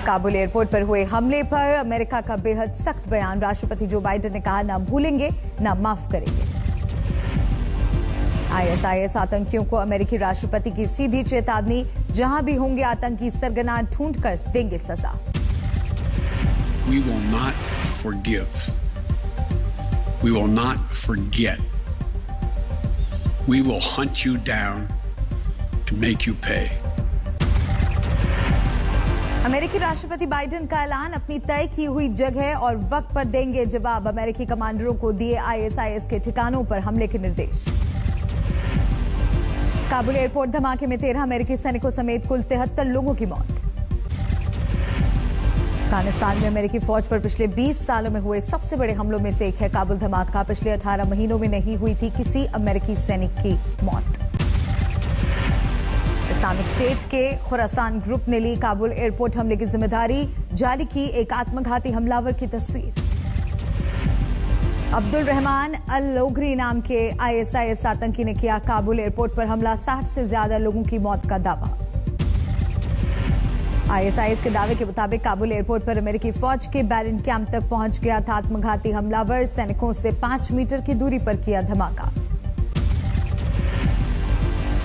Kabul airport पर हुए हमले पर अमेरिका का बेहद सख्त बयान। राष्ट्रपति जो बाइडेन ने कहा, ना भूलेंगे ना माफ करेंगे। आईएसआईएस आतंकियों को अमेरिकी राष्ट्रपति की सीधी चेतावनी, जहां भी होंगे आतंकी सरगना ढूंढकर देंगे सजा। We will not forgive. We will not forget. We will hunt you down and make you pay. अमेरिकी राष्ट्रपति बाइडेन का ऐलान, अपनी तय की हुई जगह और वक्त पर देंगे जवाब। अमेरिकी कमांडरों को दिए आईएसआईएस के ठिकानों पर हमले के निर्देश। काबुल एयरपोर्ट धमाके में 13 अमेरिकी सैनिकों समेत कुल 73 लोगों की मौत। अफगानिस्तान में अमेरिकी फौज पर पिछले 20 सालों में हुए सबसे बड़े हमलों में से एक है काबुल धमाका। पिछले 18 महीनों में नहीं हुई थी किसी अमेरिकी सैनिक की मौत। इस्लामिक स्टेट के खुरासान ग्रुप ने ली काबुल एयरपोर्ट हमले की जिम्मेदारी, जारी की एक आत्मघाती हमलावर की तस्वीर। अब्दुल रहमान अल लोगरी नाम के आईएसआईएस आतंकी ने किया काबुल एयरपोर्ट पर हमला, 60 से ज्यादा लोगों की मौत का दावा। आईएसआईएस के दावे के मुताबिक काबुल एयरपोर्ट पर अमेरिकी फौज के बैरन कैंप तक पहुंच गया था आत्मघाती हमलावर। सैनिकों से 5 मीटर की दूरी पर किया धमाका।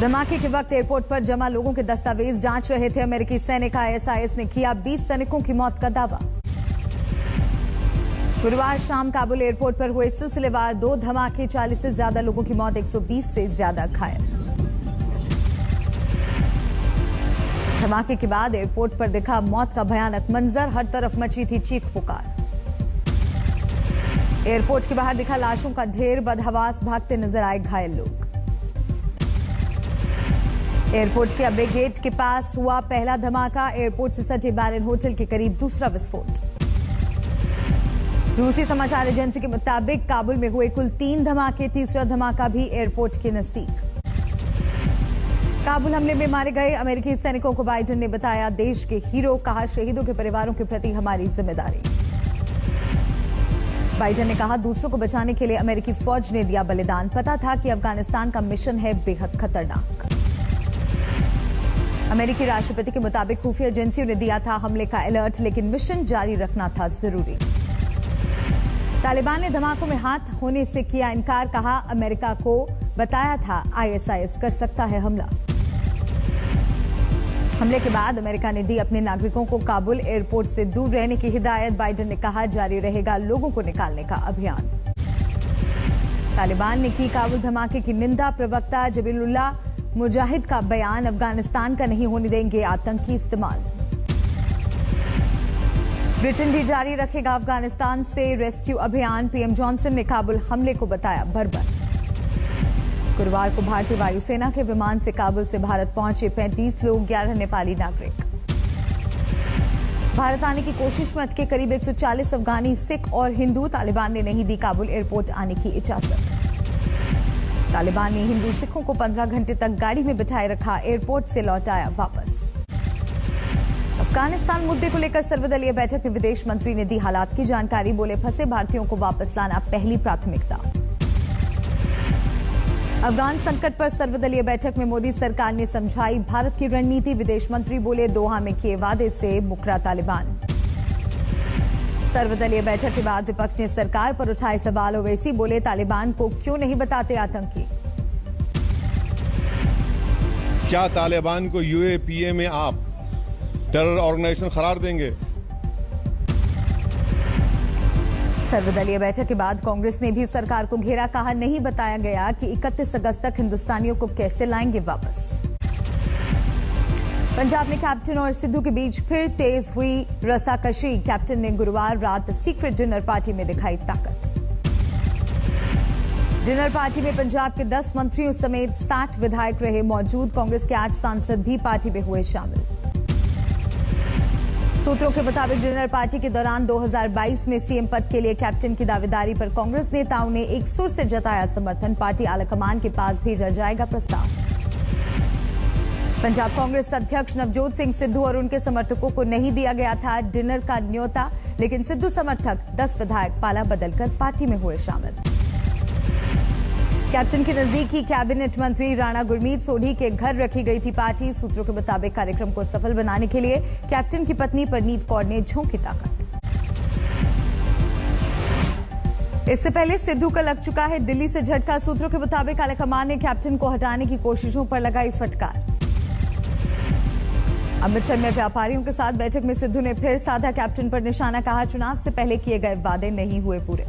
धमाके के वक्त एयरपोर्ट पर जमा लोगों के दस्तावेज जांच रहे थे अमेरिकी सैनिक। आईएसआईएस ने किया 20 सैनिकों की मौत का दावा। गुरुवार शाम काबुल एयरपोर्ट पर हुए सिलसिलेवार 2 धमाके, 40 से ज्यादा लोगों की मौत, 120 से ज्यादा घायल। धमाके के बाद एयरपोर्ट पर दिखा मौत का भयानक मंजर, हर तरफ मची थी चीख पुकार। एयरपोर्ट के बाहर दिखा लाशों का ढेर, बदहवास भागते नजर आए घायल लोग। एयरपोर्ट के अबे गेट के पास हुआ पहला धमाका, एयरपोर्ट से सटे बैरन होटल के करीब दूसरा विस्फोट। रूसी समाचार एजेंसी के मुताबिक काबुल में हुए कुल 3 धमाके, तीसरा धमाका भी एयरपोर्ट के नजदीक। काबुल हमले में मारे गए अमेरिकी सैनिकों को बाइडेन ने बताया देश के हीरो, कहा शहीदों के परिवारों के प्रति हमारी जिम्मेदारी। बाइडेन ने कहा दूसरों को बचाने के लिए अमेरिकी फौज ने दिया बलिदान, पता था कि अफगानिस्तान का मिशन है बेहद खतरनाक। अमेरिकी राष्ट्रपति के मुताबिक खुफिया एजेंसियों ने दिया था हमले का अलर्ट, लेकिन मिशन जारी रखना था जरूरी। तालिबान ने धमाकों में हाथ होने से किया इनकार, कहा अमेरिका को बताया था आईएसआईएस कर सकता है हमला। हमले के बाद अमेरिका ने दी अपने नागरिकों को काबुल एयरपोर्ट से दूर रहने की हिदायत। बाइडेन ने कहा जारी रहेगा लोगों को निकालने का अभियान। तालिबान ने की काबुल धमाके की निंदा। प्रवक्ता जबीलुल्लाह मुजाहिद का बयान, अफगानिस्तान का नहीं होने देंगे आतंकी इस्तेमाल। ब्रिटेन भी जारी रखेगा अफगानिस्तान से रेस्क्यू अभियान। पीएम जॉनसन ने काबुल हमले को बताया बर्बर। गुरुवार को भारतीय वायुसेना के विमान से काबुल से भारत पहुंचे 35 लोग, 11 नेपाली नागरिक। भारत आने की कोशिश में अटके करीब 140 अफगानी, सिख और हिंदू। तालिबान ने नहीं दी काबुल एयरपोर्ट आने की इजाजत। तालिबान ने हिंदू सिखों को 15 घंटे तक गाड़ी में बिठाए रखा, एयरपोर्ट से लौटाया वापस। अफगानिस्तान मुद्दे को लेकर सर्वदलीय बैठक में विदेश मंत्री ने दी हालात की जानकारी, बोले फंसे भारतीयों को वापस लाना पहली प्राथमिकता। अफगान संकट पर सर्वदलीय बैठक में मोदी सरकार ने समझाई भारत की रणनीति। विदेश मंत्री बोले दोहा में किए वादे से मुकरा तालिबान। सर्वदलीय बैठक के बाद विपक्ष ने सरकार पर उठाए सवाल। ओवैसी बोले तालिबान को क्यों नहीं बताते आतंकी। क्या तालिबान को यूएपीए में आप टेरर ऑर्गेनाइजेशन करार देंगे? सर्वदलीय बैठक के बाद कांग्रेस ने भी सरकार को घेरा, कहा नहीं बताया गया कि 31 अगस्त तक हिंदुस्तानियों को कैसे लाएंगे वापस। पंजाब में कैप्टन और सिद्धू के बीच फिर तेज हुई रसाकशी। कैप्टन ने गुरुवार रात सीक्रेट डिनर पार्टी में दिखाई ताकत। डिनर पार्टी में पंजाब के 10 मंत्रियों समेत 60 विधायक रहे मौजूद। कांग्रेस के 8 सांसद भी पार्टी में हुए शामिल। सूत्रों के मुताबिक डिनर पार्टी के दौरान 2022 में सीएम पद के लिए कैप्टन की दावेदारी पर कांग्रेस नेताओं ने एक सुर से जताया समर्थन। पार्टी आलाकमान के पास भेजा जाएगा प्रस्ताव। पंजाब कांग्रेस अध्यक्ष नवजोत सिंह सिद्धू और उनके समर्थकों को नहीं दिया गया था डिनर का न्योता, लेकिन सिद्धू समर्थक 10 विधायक पाला बदलकर पार्टी में हुए शामिल। कैप्टन के नजदीकी कैबिनेट मंत्री राणा गुरमीत सोढ़ी के घर रखी गई थी पार्टी। सूत्रों के मुताबिक कार्यक्रम को सफल बनाने के लिए कैप्टन की पत्नी परनीत कौर ने झोंकी ताकत। इससे पहले सिद्धू का लग चुका है दिल्ली से झटका। सूत्रों के मुताबिक आलाकमान ने कैप्टन को हटाने की कोशिशों पर लगाई फटकार। अमृतसर में व्यापारियों के साथ बैठक में सिद्धू ने फिर साधा कैप्टन पर निशाना। कहा, चुनाव से पहले किए गए वादे नहीं हुए पूरे।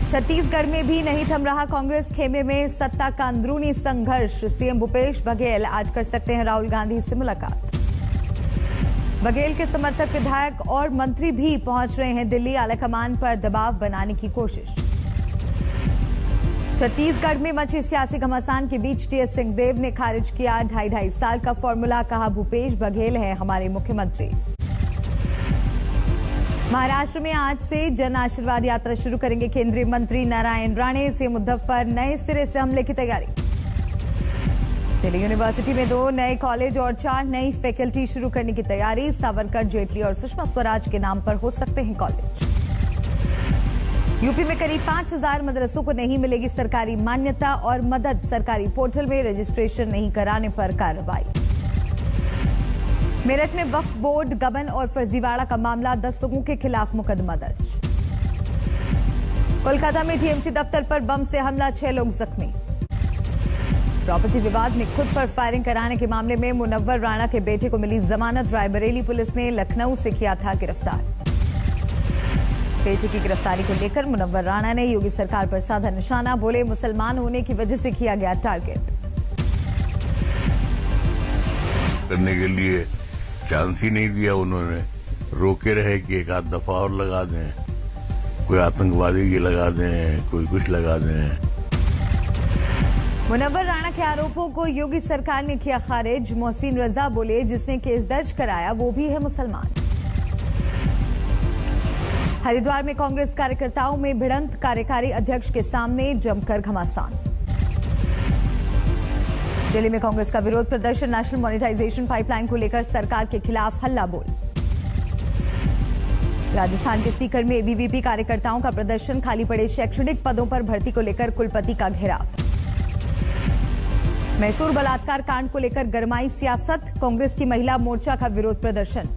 छत्तीसगढ़ में भी नहीं थम रहा कांग्रेस खेमे में सत्ता का अंदरूनी संघर्ष। सीएम भूपेश बघेल आज कर सकते हैं राहुल गांधी से मुलाकात। बघेल के समर्थक विधायक और मंत्री भी पहुंच रहे हैं दिल्ली। आलाकमान पर दबाव बनाने की कोशिश। छत्तीसगढ़ में मची सियासी घमासान के बीच टीएस सिंहदेव ने खारिज किया 2.5 साल का फॉर्मूला। कहा, भूपेश बघेल हैं हमारे मुख्यमंत्री। महाराष्ट्र में आज से जन आशीर्वाद यात्रा शुरू करेंगे केंद्रीय मंत्री नारायण राणे। सीएम उद्धव पर नए सिरे से हमले की तैयारी। दिल्ली यूनिवर्सिटी में 2 नए कॉलेज और 4 नई फैकल्टी शुरू करने की तैयारी। सावरकर, जेटली और सुषमा स्वराज के नाम पर हो सकते हैं कॉलेज। यूपी में करीब 5000 मदरसों को नहीं मिलेगी सरकारी मान्यता और मदद। सरकारी पोर्टल में रजिस्ट्रेशन नहीं कराने पर कार्रवाई। मेरठ में वक्फ बोर्ड गबन और फर्जीवाड़ा का मामला, 10 लोगों के खिलाफ मुकदमा दर्ज। कोलकाता में टीएमसी दफ्तर पर बम से हमला, 6 लोग जख्मी। प्रॉपर्टी विवाद में खुद पर फायरिंग कराने के मामले में मुनव्वर राणा के बेटे को मिली जमानत। रायबरेली पुलिस ने लखनऊ से किया था गिरफ्तार। बेटे की गिरफ्तारी को लेकर मुनव्वर राणा ने योगी सरकार पर साधा निशाना। बोले, मुसलमान होने की वजह से किया गया टारगेट। करने के लिए चांस ही नहीं दिया उन्होंने। रोके रहे कि एक आध दफा और लगा दें, कोई आतंकवादी की लगा दें, कोई कुछ लगा दें। मुनव्वर राणा के आरोपों को योगी सरकार ने किया खारिज। मोहसिन रजा बोले, जिसने केस दर्ज कराया वो भी है मुसलमान। हरिद्वार में कांग्रेस कार्यकर्ताओं में भिड़ंत, कार्यकारी अध्यक्ष के सामने जमकर घमासान। दिल्ली में कांग्रेस का विरोध प्रदर्शन, नेशनल मॉनेटाइजेशन पाइपलाइन को लेकर सरकार के खिलाफ हल्ला बोल। राजस्थान के सीकर में एबीवीपी कार्यकर्ताओं का प्रदर्शन, खाली पड़े शैक्षणिक पदों पर भर्ती को लेकर कुलपति का घेराव। मैसूर बलात्कार कांड को लेकर गरमाई सियासत, कांग्रेस की महिला मोर्चा का विरोध प्रदर्शन।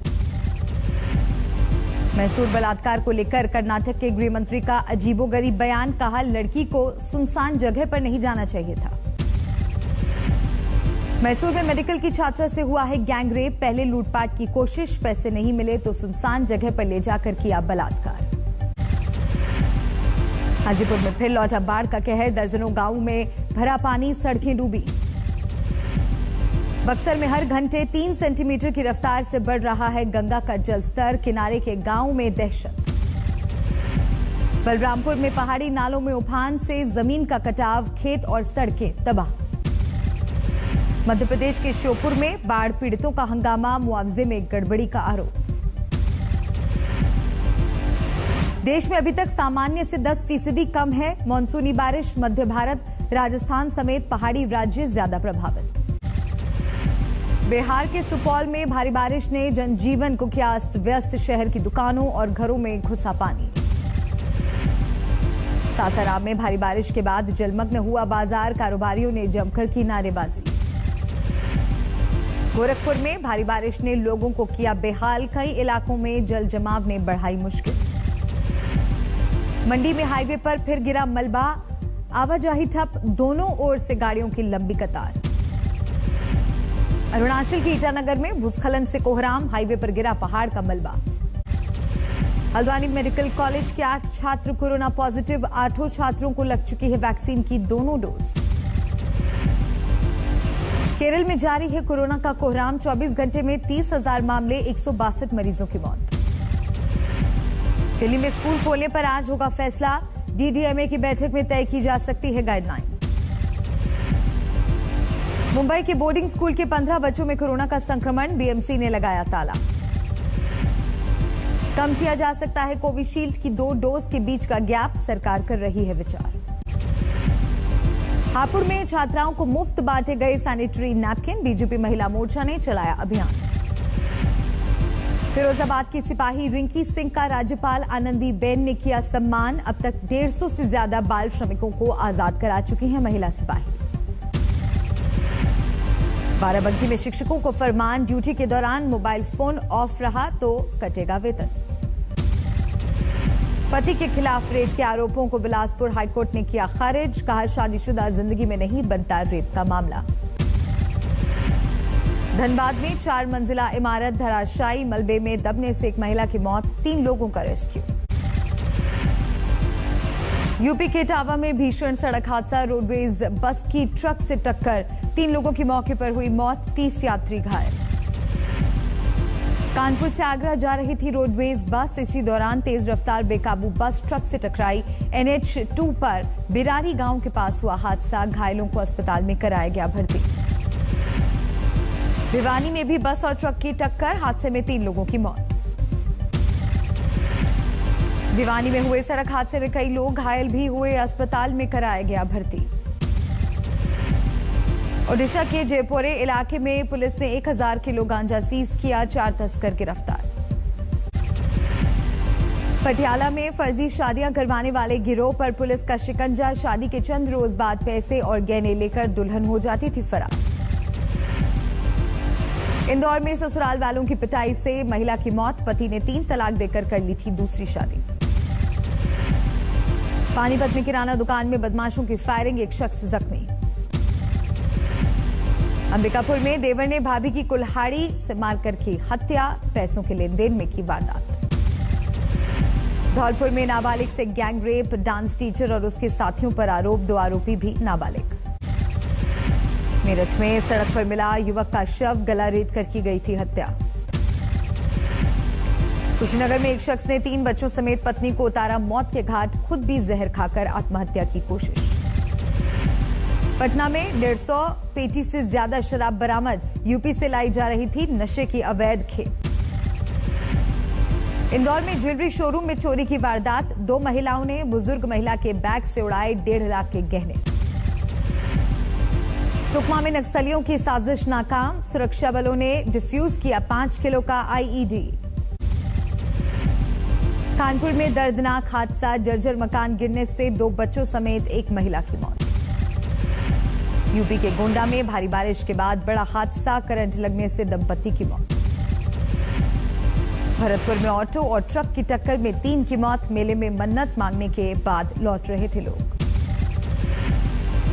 मैसूर बलात्कार को लेकर कर्नाटक के गृह मंत्री का अजीबोगरीब बयान। कहा, लड़की को सुनसान जगह पर नहीं जाना चाहिए था। मैसूर में मेडिकल की छात्रा से हुआ है गैंगरेप, पहले लूटपाट की कोशिश, पैसे नहीं मिले तो सुनसान जगह पर ले जाकर किया बलात्कार। हाजीपुर में फिर लौटा बाढ़ का कहर, दर्जनों गांवों में भरा पानी, सड़कें डूबी। बक्सर में हर घंटे 3 सेंटीमीटर की रफ्तार से बढ़ रहा है गंगा का जलस्तर, किनारे के गांवों में दहशत। बलरामपुर में पहाड़ी नालों में उफान से जमीन का कटाव, खेत और सड़कें तबाह। मध्य प्रदेश के श्योपुर में बाढ़ पीड़ितों का हंगामा, मुआवजे में गड़बड़ी का आरोप। देश में अभी तक सामान्य से 10% कम है मानसूनी बारिश, मध्य भारत, राजस्थान समेत पहाड़ी राज्य ज्यादा प्रभावित। बिहार के सुपौल में भारी बारिश ने जनजीवन को किया अस्त व्यस्त, शहर की दुकानों और घरों में घुसा पानी। सासाराम में भारी बारिश के बाद जलमग्न हुआ बाजार, कारोबारियों ने जमकर की नारेबाजी। गोरखपुर में भारी बारिश ने लोगों को किया बेहाल, कई इलाकों में जल जमाव ने बढ़ाई मुश्किल। मंडी में हाईवे पर फिर गिरा मलबा, आवाजाही ठप, दोनों ओर से गाड़ियों की लंबी कतार। अरुणाचल के ईटानगर में भूस्खलन से कोहराम, हाईवे पर गिरा पहाड़ का मलबा। हल्द्वानी मेडिकल कॉलेज के 8 छात्र कोरोना पॉजिटिव, 8 छात्रों को लग चुकी है वैक्सीन की दोनों डोज। केरल में जारी है कोरोना का कोहराम, 24 घंटे में 30,000 मामले, 162 मरीजों की मौत। दिल्ली में स्कूल खोलने पर आज होगा फैसला, डीडीएमए की बैठक में तय की जा सकती है गाइडलाइन। मुंबई के बोर्डिंग स्कूल के 15 बच्चों में कोरोना का संक्रमण, बीएमसी ने लगाया ताला। कम किया जा सकता है कोविशील्ड की 2 डोज के बीच का गैप, सरकार कर रही है विचार। हापुड़ में छात्राओं को मुफ्त बांटे गए सैनिटरी नैपकिन, बीजेपी महिला मोर्चा ने चलाया अभियान। फिरोजाबाद की सिपाही रिंकी सिंह का राज्यपाल आनंदीबेन ने किया सम्मान। अब तक 150 से ज्यादा बाल श्रमिकों को आजाद करा चुकी हैं महिला सिपाही। बाराबंकी में शिक्षकों को फरमान, ड्यूटी के दौरान मोबाइल फोन ऑफ रहा तो कटेगा वेतन। पति के खिलाफ रेप के आरोपों को बिलासपुर हाईकोर्ट ने किया खारिज। कहा, शादीशुदा जिंदगी में नहीं बनता रेप का मामला। धनबाद में 4 मंजिला इमारत धराशायी, मलबे में दबने से एक महिला की मौत, 3 लोगों का रेस्क्यू। यूपी के इटावा में भीषण सड़क हादसा, रोडवेज बस की ट्रक से टक्कर, 3 लोगों की मौके पर हुई मौत, 30 यात्री घायल। कानपुर से आगरा जा रही थी रोडवेज बस, इसी दौरान तेज रफ्तार बेकाबू बस ट्रक से टकराई। NH2 पर बिरारी गांव के पास हुआ हादसा, घायलों को अस्पताल में कराया गया भर्ती। भिवानी में भी बस और ट्रक की टक्कर, हादसे में 3 लोगों की मौत। भिवानी में हुए सड़क हादसे में कई लोग घायल भी हुए, अस्पताल में कराया गया भर्ती। ओडिशा के जयपुरे इलाके में पुलिस ने 1000 किलो गांजा सीज किया, 4 तस्कर गिरफ्तार। पटियाला में फर्जी शादियां करवाने वाले गिरोह पर पुलिस का शिकंजा, शादी के चंद रोज बाद पैसे और गहने लेकर दुल्हन हो जाती थी फरार। इंदौर में ससुराल वालों की पिटाई से महिला की मौत, पति ने 3 तलाक देकर कर ली थी दूसरी शादी। पानीपत में किराना दुकान में बदमाशों की फायरिंग, एक शख्स जख्मी। अंबिकापुर में देवर ने भाभी की कुल्हाड़ी से मारकर की हत्या, पैसों के लेन देन में की वारदात। धौलपुर में नाबालिग से गैंग रेप, डांस टीचर और उसके साथियों पर आरोप, 2 आरोपी भी नाबालिग। मेरठ में सड़क पर मिला युवक का शव, गला रेत कर की गई थी हत्या। कुशीनगर में एक शख्स ने 3 बच्चों समेत पत्नी को उतारा मौत के घाट, खुद भी जहर खाकर आत्महत्या की कोशिश। पटना में 150 पेटी से ज्यादा शराब बरामद, यूपी से लाई जा रही थी नशे की अवैध खेप। इंदौर में ज्वेलरी शोरूम में चोरी की वारदात, 2 महिलाओं ने बुजुर्ग महिला के बैग से उड़ाए 1.5 लाख के गहने। सुकमा में नक्सलियों की साजिश नाकाम, सुरक्षा बलों ने डिफ्यूज किया 5 किलो का IED। कानपुर में दर्दनाक हादसा, जर्जर मकान गिरने से 2 बच्चों समेत एक महिला की मौत। यूपी के गोंडा में भारी बारिश के बाद बड़ा हादसा, करंट लगने से दंपति की मौत। भरतपुर में ऑटो और ट्रक की टक्कर में 3 की मौत, मेले में मन्नत मांगने के बाद लौट रहे थे लोग।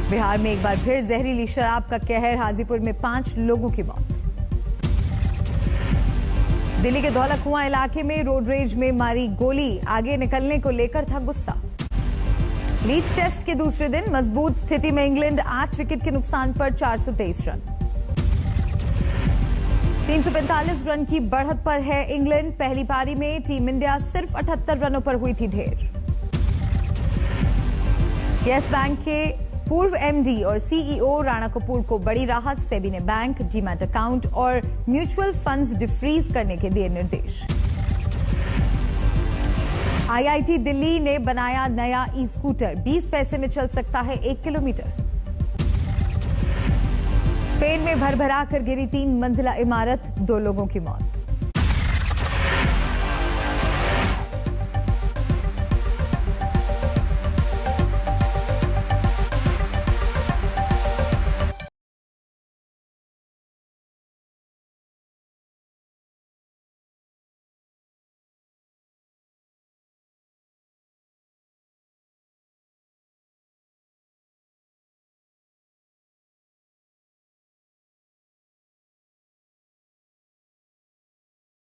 बिहार में एक बार फिर जहरीली शराब का कहर, हाजीपुर में 5 लोगों की मौत। दिल्ली के धौला कुआं इलाके में रोड रेज में मारी गोली, आगे निकलने को लेकर था गुस्सा। लीड्स टेस्ट के दूसरे दिन मजबूत स्थिति में इंग्लैंड, 8 विकेट के नुकसान पर 423 रन। 345 रन की बढ़त पर है इंग्लैंड। पहली पारी में टीम इंडिया सिर्फ 78 रनों पर हुई थी ढेर। यस बैंक के पूर्व MD और CEO राणा कपूर को बड़ी राहत, सेबी ने बैंक, डीमैट अकाउंट और म्यूचुअल फंड्स डिफ्रीज करने के दिए निर्देश। IIT दिल्ली ने बनाया नया ई-स्कूटर, 20 पैसे में चल सकता है 1 किलोमीटर। स्पेन में भरभरा कर गिरी 3 मंजिला इमारत, 2 लोगों की मौत।